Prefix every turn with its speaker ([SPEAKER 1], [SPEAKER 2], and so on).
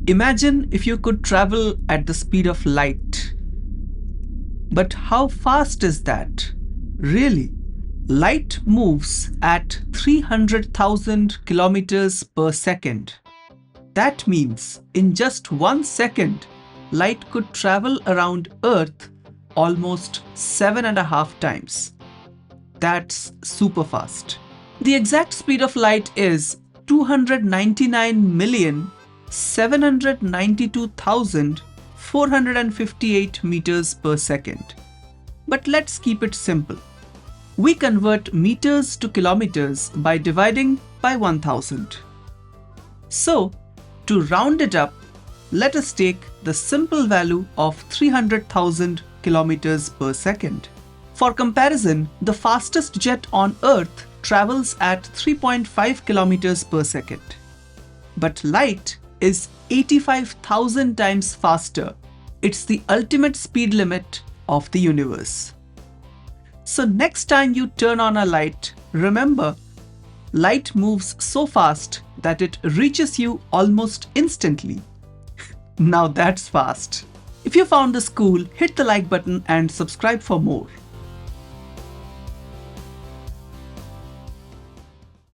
[SPEAKER 1] Imagine if you could travel at the speed of light. But how fast is that? Really? Light moves at 300,000 kilometers per second. That means in just 1 second, light could travel around Earth almost 7.5 times. That's super fast. The exact speed of light is 299,792,458 meters per second. But let's keep it simple. We convert meters to kilometers by dividing by 1000. So, to round it up, let us take the simple value of 300,000 kilometers per second. For comparison, the fastest jet on Earth travels at 3.5 kilometers per second. But light is 85,000 times faster. It's the ultimate speed limit of the universe. So next time you turn on a light, remember, light moves so fast that it reaches you almost instantly. Now that's fast. If you found this cool, hit the like button and subscribe for more.